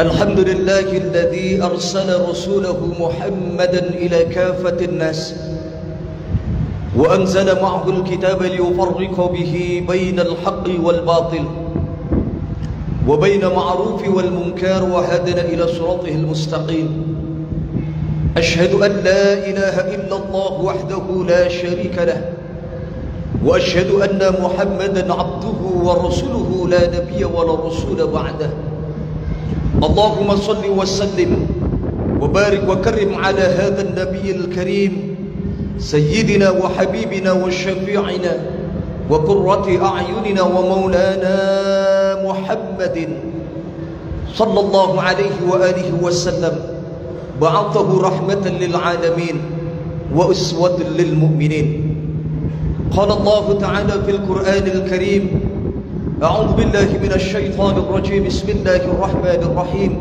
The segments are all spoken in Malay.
الحمد لله الذي أرسل رسوله محمدا إلى كافة الناس وأنزل معه الكتاب ليفرق به بين الحق والباطل وبين معروف والمنكر وهدنا إلى صراطه المستقيم. أشهد أن لا إله إلا الله وحده لا شريك له وأشهد أن محمدا عبده ورسوله لا نبي ولا رسول بعده. اللهم صل وسلم وبارك وكرم على هذا النبي الكريم سيدنا وحبيبنا وشفيعنا وقرة أعيننا ومولانا محمد صلى الله عليه وآله وسلم، بعثه رحمة للعالمين وأسوة للمؤمنين. قال الله تعالى في القرآن الكريم: أعوذ بالله من الشيطان الرجيم، بسم الله الرحمن الرحيم.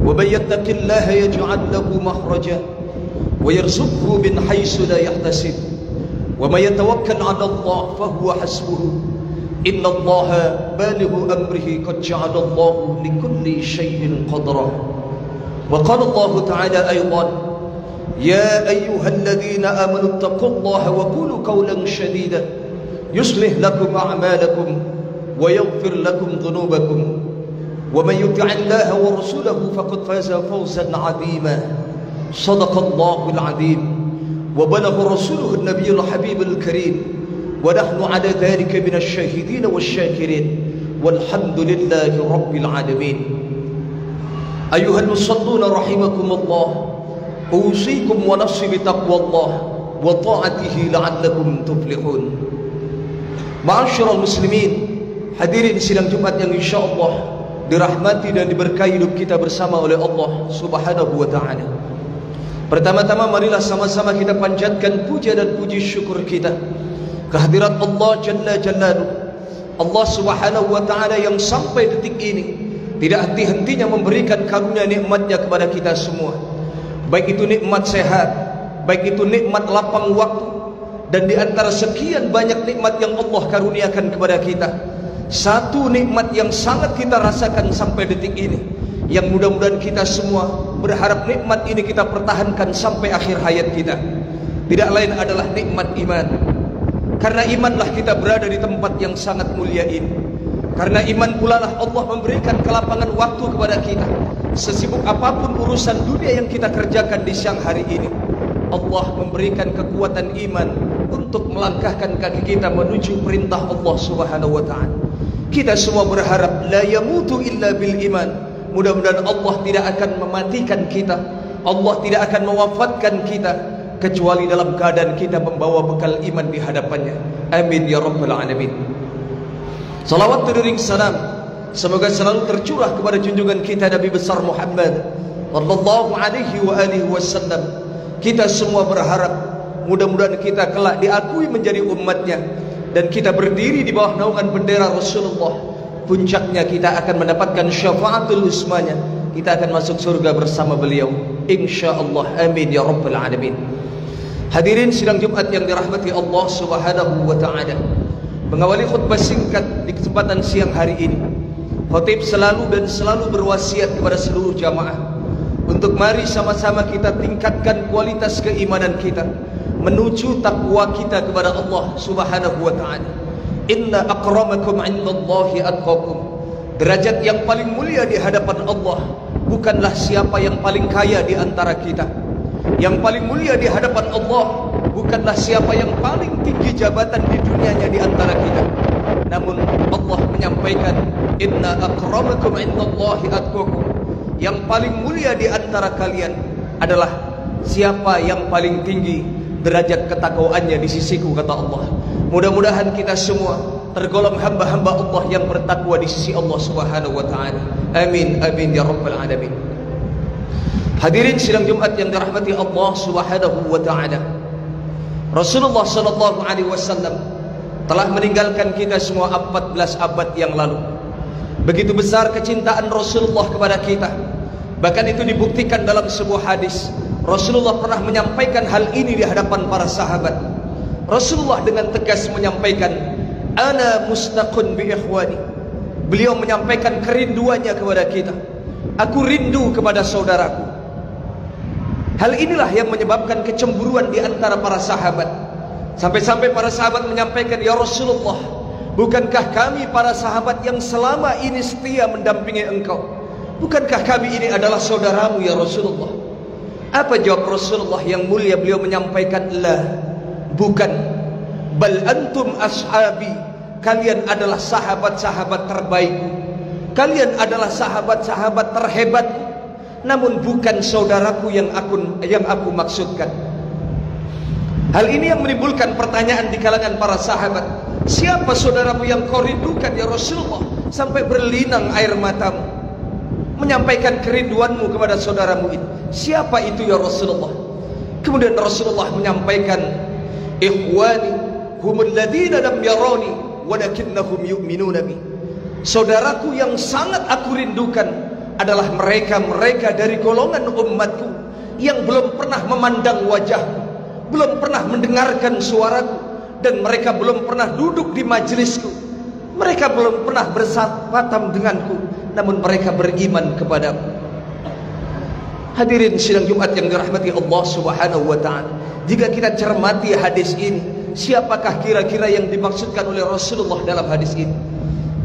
ومن يتق الله يجعل له مخرجا ويرزقه من حيث لا يحتسب ومن يتوكل على الله فهو حسبه إن الله بالغ أمره قد جعل الله لكل شيء قدرا. وقال الله تعالى أيضا: يا أيها الذين آمنوا اتقوا الله وقولوا قولا سديدا يصلح لكم أعمالكم ويغفر لكم ذنوبكم ومن يطع الله ورسوله فقد فاز فوزا عظيما. صدق الله العظيم وبلغ رسوله النبي الحبيب الكريم ونحن على ذلك من الشاهدين والشاكرين والحمد لله رب العالمين. أيها المصلون رحمكم الله، أوصيكم ونفسي بتقوى الله وطاعته لعلكم تفلحون. Ma'asyiral muslimin, hadirin sidang Jumat yang insyaallah dirahmati dan diberkahi hidup kita bersama oleh Allah Subhanahu wa taala. Pertama-tama marilah sama-sama kita panjatkan puja dan puji syukur kita kehadirat Allah Jalla Jalaluhu, Allah Subhanahu wa taala yang sampai detik ini tidak henti-hentinya memberikan karunia nikmatnya kepada kita semua. Baik itu nikmat sehat, baik itu nikmat lapang waktu, dan di antara sekian banyak nikmat yang Allah karuniakan kepada kita, satu nikmat yang sangat kita rasakan sampai detik ini, yang mudah-mudahan kita semua berharap nikmat ini kita pertahankan sampai akhir hayat kita, tidak lain adalah nikmat iman. Karena imanlah kita berada di tempat yang sangat mulia ini. Karena iman pula lah Allah memberikan kelapangan waktu kepada kita. Sesibuk apapun urusan dunia yang kita kerjakan di siang hari ini, Allah memberikan kekuatan iman untuk melangkahkan kaki kita menuju perintah Allah Subhanahu wa taala. Kita semua berharap la yamutu illa bil iman. Mudah-mudahan Allah tidak akan mematikan kita, Allah tidak akan mewafatkan kita kecuali dalam keadaan kita membawa bekal iman di hadapannya. Amin ya rabbal alamin. Salawat beriring salam semoga selalu tercurah kepada junjungan kita Nabi besar Muhammad sallallahu alaihi wa alihi wasallam. Kita semua berharap mudah-mudahan kita kelak diakui menjadi umatnya dan kita berdiri di bawah naungan bendera Rasulullah. Puncaknya kita akan mendapatkan syafaatul usmanya, kita akan masuk surga bersama beliau insyaallah. Amin ya rabbal alamin. Hadirin sidang Jumat yang dirahmati Allah Subhanahu wa taala, mengawali khutbah singkat di kesempatan siang hari ini, khatib selalu dan selalu berwasiat kepada seluruh jamaah untuk mari sama-sama kita tingkatkan kualitas keimanan kita menuju takwa kita kepada Allah Subhanahu wa taala. Inna akramakum 'indallahi atqakum. Derajat yang paling mulia di hadapan Allah bukanlah siapa yang paling kaya di antara kita. Yang paling mulia di hadapan Allah bukanlah siapa yang paling tinggi jabatan di dunianya di antara kita. Namun Allah menyampaikan inna akramakum 'indallahi atqakum. Yang paling mulia di antara kalian adalah siapa yang paling tinggi derajat ketakwaannya di sisiku, kata Allah. Mudah-mudahan kita semua tergolong hamba-hamba Allah yang bertakwa di sisi Allah Subhanahu wa taala. Amin amin ya rabbal alamin. Hadirin sidang Jumat yang dirahmati Allah Subhanahu wa taala, Rasulullah sallallahu alaihi wasallam telah meninggalkan kita semua 14 abad yang lalu. Begitu besar kecintaan Rasulullah kepada kita, bahkan itu dibuktikan dalam sebuah hadis. Rasulullah pernah menyampaikan hal ini di hadapan para sahabat. Rasulullah dengan tegas menyampaikan, ana mustaqun bi ikhwani, beliau menyampaikan kerinduannya kepada kita. Aku rindu kepada saudaraku. Hal inilah yang menyebabkan kecemburuan di antara para sahabat. Sampai-sampai para sahabat menyampaikan, ya Rasulullah, bukankah kami para sahabat yang selama ini setia mendampingi engkau? Bukankah kami ini adalah saudaramu ya Rasulullah? Apa jawab Rasulullah yang mulia? Beliau menyampaikan, la, bukan, bal antum ashabi, kalian adalah sahabat-sahabat terbaikku, kalian adalah sahabat-sahabat terhebat, namun bukan saudaraku yang aku maksudkan. Hal ini yang menimbulkan pertanyaan di kalangan para sahabat. Siapa saudaramu yang kau rindukan ya Rasulullah, sampai berlinang air matamu menyampaikan kerinduanmu kepada saudaramu ini? Siapa itu ya Rasulullah? Kemudian Rasulullah menyampaikan, ikhwani humul ladina lam yarani walakinnahum yu'minuna bi. Saudaraku yang sangat aku rindukan adalah mereka-mereka dari golongan umatku yang belum pernah memandang wajahku, belum pernah mendengarkan suaraku, dan mereka belum pernah duduk di majelisku, mereka belum pernah bersahabatan denganku, namun mereka beriman kepadaku. Hadirin sidang Jumat yang dirahmati Allah Subhanahu wa ta'ala, jika kita cermati hadis ini, siapakah kira-kira yang dimaksudkan oleh Rasulullah dalam hadis ini?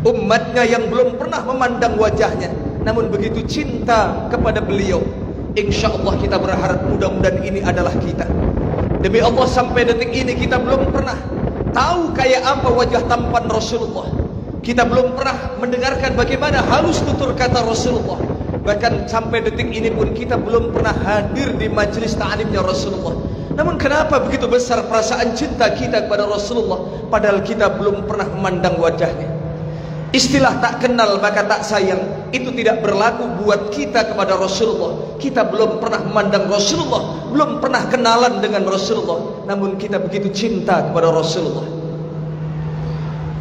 Umatnya yang belum pernah memandang wajahnya, namun begitu cinta kepada beliau. Insya Allah kita berharap mudah-mudahan ini adalah kita. Demi Allah, sampai detik ini kita belum pernah tahu kayak apa wajah tampan Rasulullah. Kita belum pernah mendengarkan bagaimana halus tutur kata Rasulullah. Bahkan sampai detik ini pun kita belum pernah hadir di majelis ta'limnya Rasulullah. Namun kenapa begitu besar perasaan cinta kita kepada Rasulullah, padahal kita belum pernah memandang wajahnya? Istilah tak kenal maka tak sayang itu tidak berlaku buat kita kepada Rasulullah. Kita belum pernah memandang Rasulullah, belum pernah kenalan dengan Rasulullah, namun kita begitu cinta kepada Rasulullah.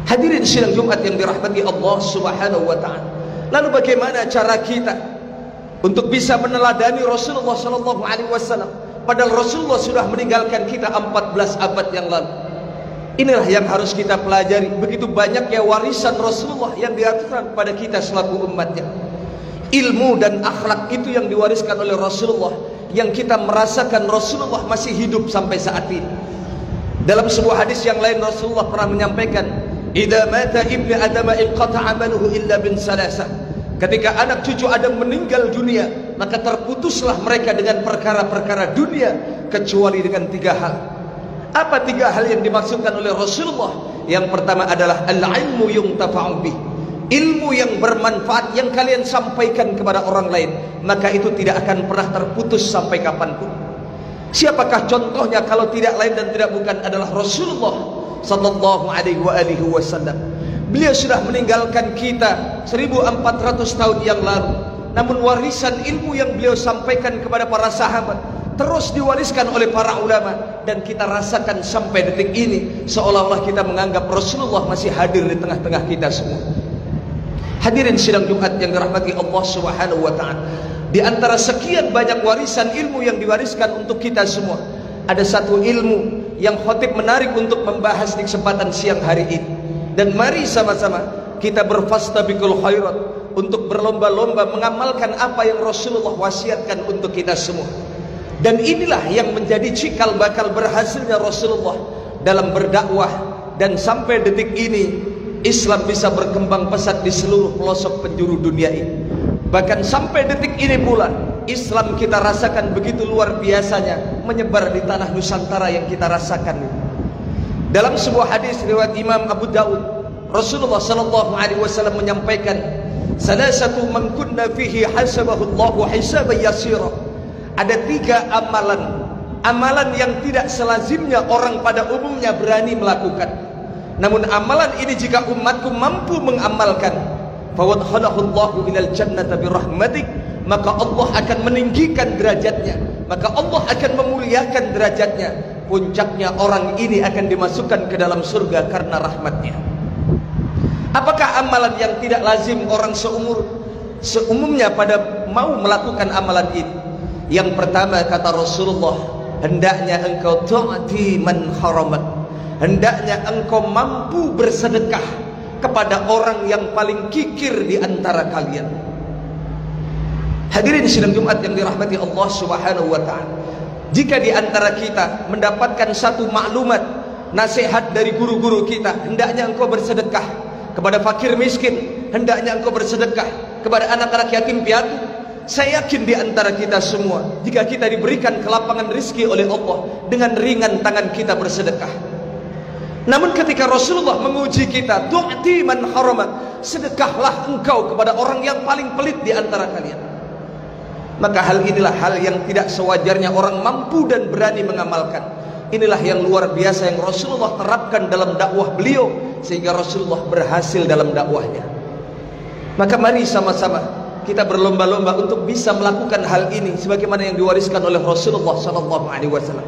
Hadirin sidang Jumat yang dirahmati Allah Subhanahu wa ta'ala, lalu bagaimana cara kita untuk bisa meneladani Rasulullah sallallahu alaihi wasallam, padahal Rasulullah sudah meninggalkan kita 14 abad yang lalu? Inilah yang harus kita pelajari. Begitu banyaknya warisan Rasulullah yang diaturkan kepada kita selaku umatnya. Ilmu dan akhlak itu yang diwariskan oleh Rasulullah, yang kita merasakan Rasulullah masih hidup sampai saat ini. Dalam sebuah hadis yang lain Rasulullah pernah menyampaikan, idza mata ibnu adam inqata'a amaluhu illa bin salasah. Ketika anak cucu Adam meninggal dunia, maka terputuslah mereka dengan perkara-perkara dunia kecuali dengan 3 hal. Apa 3 hal yang dimaksudkan oleh Rasulullah? Yang pertama adalah al-ilmu yuntafa'u bih, ilmu yang bermanfaat yang kalian sampaikan kepada orang lain, maka itu tidak akan pernah terputus sampai kapanpun. Siapakah contohnya kalau tidak lain dan tidak bukan adalah Rasulullah sallallahu alaihi wasallam. Beliau sudah meninggalkan kita 1400 tahun yang lalu, namun warisan ilmu yang beliau sampaikan kepada para sahabat terus diwariskan oleh para ulama, dan kita rasakan sampai detik ini seolah-olah kita menganggap Rasulullah masih hadir di tengah-tengah kita semua. Hadirin sidang Jumat yang dirahmati Allah Subhanahu wa ta'ala, di antara sekian banyak warisan ilmu yang diwariskan untuk kita semua, ada satu ilmu yang khatib menarik untuk membahas di kesempatan siang hari ini. Dan mari sama-sama kita berfastabiqul khairat, untuk berlomba-lomba mengamalkan apa yang Rasulullah wasiatkan untuk kita semua. Dan inilah yang menjadi cikal bakal berhasilnya Rasulullah dalam berdakwah, dan sampai detik ini Islam bisa berkembang pesat di seluruh pelosok penjuru dunia ini. Bahkan sampai detik ini pula Islam kita rasakan begitu luar biasanya menyebar di tanah Nusantara yang kita rasakan. Dalam sebuah hadis riwayat Imam Abu Daud, Rasulullah sallallahu alaihi wasallam menyampaikan, salasatu man kunna fihi hasabahu Allahu hisaban yasira. Ada 3 amalan yang tidak selazimnya orang pada umumnya berani melakukan. Namun amalan ini jika umatku mampu mengamalkan, fawadkhalahu Allahu ilal jannati birahmatik, maka Allah akan meninggikan derajatnya, maka Allah akan memuliakan derajatnya. Puncaknya orang ini akan dimasukkan ke dalam surga karena rahmatnya. Apakah amalan yang tidak lazim orang seumumnya pada mau melakukan amalan ini? Yang pertama kata Rasulullah, hendaknya engkau tu'ti man haramak, hendaknya engkau mampu bersedekah kepada orang yang paling kikir di antara kalian. Hadirin sidang Jumat yang dirahmati Allah Subhanahu wa taala. Jika di antara kita mendapatkan satu maklumat, nasihat dari guru-guru kita, hendaknya engkau bersedekah kepada fakir miskin, hendaknya engkau bersedekah kepada anak-anak yatim piatu. Saya yakin di antara kita semua, jika kita diberikan kelapangan rezeki oleh Allah, dengan ringan tangan kita bersedekah. Namun ketika Rasulullah menguji kita, tu'ti man harama, sedekahlah engkau kepada orang yang paling pelit di antara kalian. Maka hal inilah hal yang tidak sewajarnya orang mampu dan berani mengamalkan. Inilah yang luar biasa yang Rasulullah terapkan dalam dakwah beliau, sehingga Rasulullah berhasil dalam dakwahnya. Maka mari sama-sama kita berlomba-lomba untuk bisa melakukan hal ini sebagaimana yang diwariskan oleh Rasulullah SAW.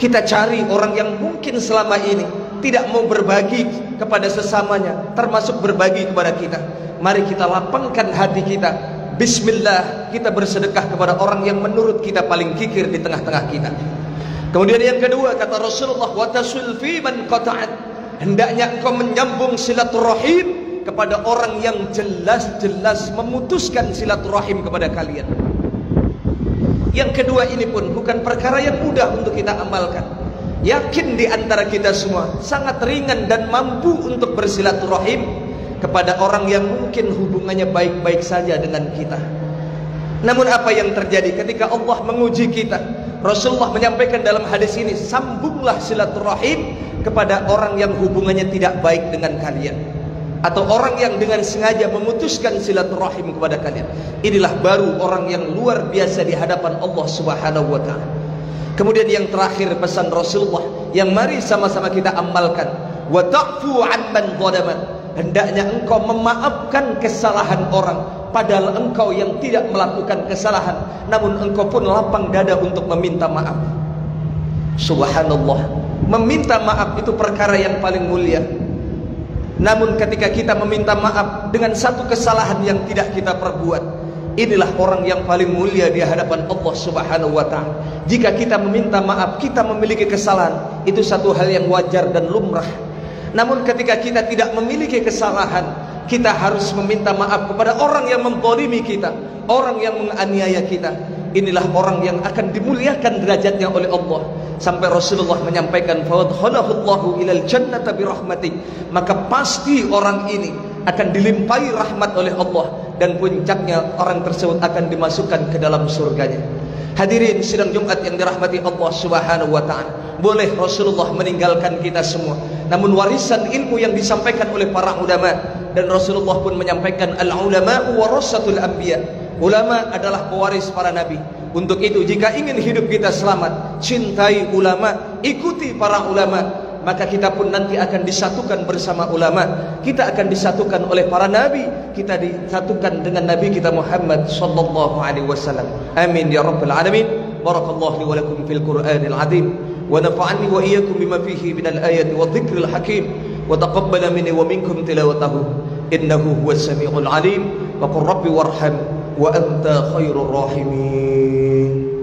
Kita cari orang yang mungkin selama ini tidak mau berbagi kepada sesamanya, termasuk berbagi kepada kita. Mari kita lapangkan hati kita. Bismillah, kita bersedekah kepada orang yang menurut kita paling kikir di tengah-tengah kita. Kemudian yang kedua, kata Rasulullah, wa tasul fi man qata'at, hendaknya engkau menyambung silaturahim kepada orang yang jelas-jelas memutuskan silaturahim kepada kalian. Yang kedua ini pun bukan perkara yang mudah untuk kita amalkan. Yakin di antara kita semua sangat ringan dan mampu untuk bersilaturahim kepada orang yang mungkin hubungannya baik-baik saja dengan kita. Namun apa yang terjadi ketika Allah menguji kita? Rasulullah menyampaikan dalam hadis ini, sambunglah silaturahim kepada orang yang hubungannya tidak baik dengan kalian, atau orang yang dengan sengaja memutuskan silaturahim kepada kalian. Inilah baru orang yang luar biasa di hadapan Allah Subhanahu wa taala. Kemudian yang terakhir pesan Rasulullah yang mari sama-sama kita amalkan, wa ta'fu 'amman zalama, hendaknya engkau memaafkan kesalahan orang padahal engkau yang tidak melakukan kesalahan, namun engkau pun lapang dada untuk meminta maaf. Subhanallah, meminta maaf itu perkara yang paling mulia. Namun ketika kita meminta maaf dengan satu kesalahan yang tidak kita perbuat, inilah orang yang paling mulia di hadapan Allah Subhanahu wa taala. Jika kita meminta maaf, kita memiliki kesalahan, itu satu hal yang wajar dan lumrah. Namun ketika kita tidak memiliki kesalahan, kita harus meminta maaf kepada orang yang menzalimi kita, orang yang menganiaya kita. Inilah orang yang akan dimuliakan derajatnya oleh Allah. Sampai Rasulullah menyampaikan, fadkhalahullahu ilal jannata birahmatih, maka pasti orang ini akan dilimpahi rahmat oleh Allah, dan puncaknya orang tersebut akan dimasukkan ke dalam surganya. Hadirin sidang Jumat yang dirahmati Allah Subhanahu wa taala, boleh Rasulullah meninggalkan kita semua, namun warisan ilmu yang disampaikan oleh para ulama, dan Rasulullah pun menyampaikan al-ulama'u warasatul anbiya, ulama adalah pewaris para nabi. Untuk itu jika ingin hidup kita selamat, cintai ulama, ikuti para ulama, maka kita pun nanti akan disatukan bersama ulama. Kita akan disatukan oleh para nabi, kita disatukan dengan nabi kita Muhammad sallallahu alaihi wasallam. Amin ya rabbal alamin. Barakallahu li wa lakum fil Qur'anil azim, wa nafa'ani wa iyyakum bima fihi minal ayati wadh-dhikril hakim, wa taqabbala minni wa minkum tilawatahu innahu huwas samiul alim. Wa qur rabbi warham wa anta khairur rahimin.